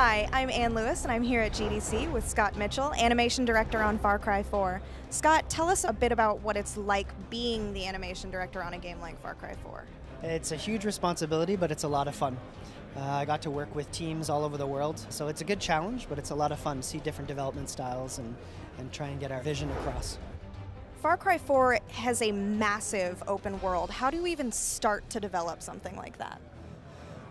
Hi, I'm Ann Lewis, and I'm here at GDC with Scott Mitchell, Animation Director on Far Cry 4. Scott, tell us a bit about what it's like being the Animation Director on a game like Far Cry 4. It's a huge responsibility, but it's a lot of fun. I got to work with teams all over the world, so it's a good challenge, but it's a lot of fun to see different development styles and try and get our vision across. Far Cry 4 has a massive open world. How do you even start to develop something like that?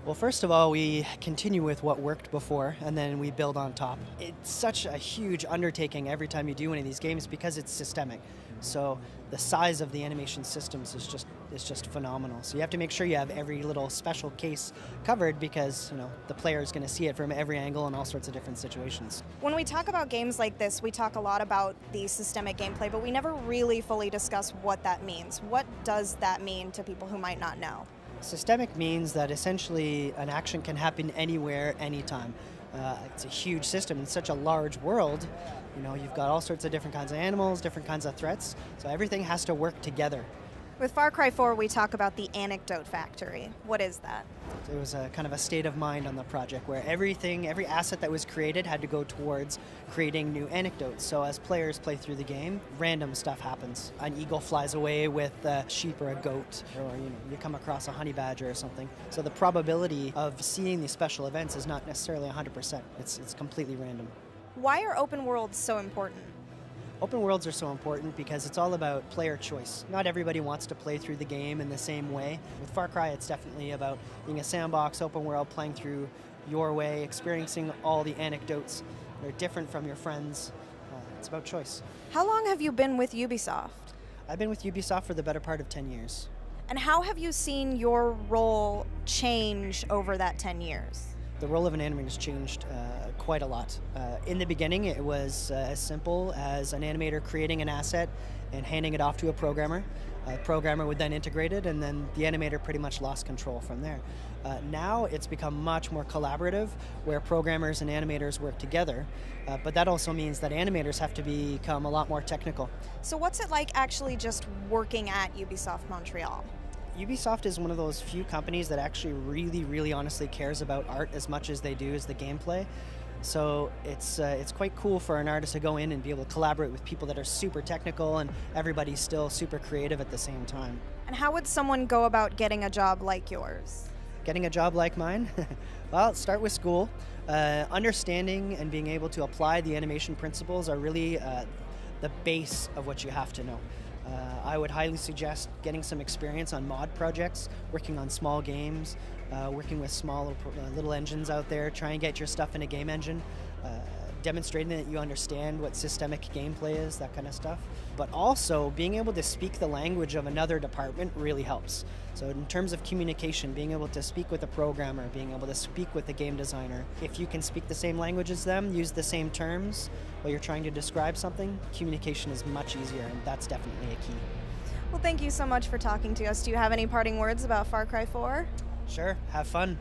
Well, first of all, we continue with what worked before, and then we build on top. It's such a huge undertaking every time you do one of these games because it's systemic. So the size of the animation systems is just phenomenal. So you have to make sure you have every little special case covered because the player is going to see it from every angle in all sorts of different situations. When we talk about games like this, we talk a lot about the systemic gameplay, but we never really fully discuss what that means. What does that mean to people who might not know? Systemic means that essentially an action can happen anywhere, anytime. It's a huge system. It's such a large world. You've got all sorts of different kinds of animals, different kinds of threats, so everything has to work together. With Far Cry 4, we talk about the Anecdote Factory. What is that? It was a kind of a state of mind on the project where every asset that was created had to go towards creating new anecdotes. So as players play through the game, random stuff happens. An eagle flies away with a sheep or a goat, or you come across a honey badger or something. So the probability of seeing these special events is not necessarily 100%. It's completely random. Why are open worlds so important? Open worlds are so important because it's all about player choice. Not everybody wants to play through the game in the same way. With Far Cry, it's definitely about being a sandbox, open world, playing through your way, experiencing all the anecdotes that are different from your friends. It's about choice. How long have you been with Ubisoft? I've been with Ubisoft for the better part of 10 years. And how have you seen your role change over that 10 years? The role of an animator has changed quite a lot. In the beginning, it was as simple as an animator creating an asset and handing it off to a programmer. A programmer would then integrate it, and then the animator pretty much lost control from there. Now it's become much more collaborative, where programmers and animators work together, but that also means that animators have to become a lot more technical. So what's it like actually just working at Ubisoft Montreal? Ubisoft is one of those few companies that actually really honestly cares about art as much as they do as the gameplay. So it's quite cool for an artist to go in and be able to collaborate with people that are super technical and everybody's still super creative at the same time. And how would someone go about getting a job like yours? Getting a job like mine? Well, start with school. Understanding and being able to apply the animation principles are really the base of what you have to know. I would highly suggest getting some experience on mod projects, working on small games, working with small little engines out there, try and get your stuff in a game engine, demonstrating that you understand what systemic gameplay is, that kind of stuff. But also, being able to speak the language of another department really helps. So in terms of communication, being able to speak with a programmer, being able to speak with a game designer, if you can speak the same language as them, use the same terms while you're trying to describe something, communication is much easier, and that's definitely a key. Well, thank you so much for talking to us. Do you have any parting words about Far Cry 4? Sure, have fun.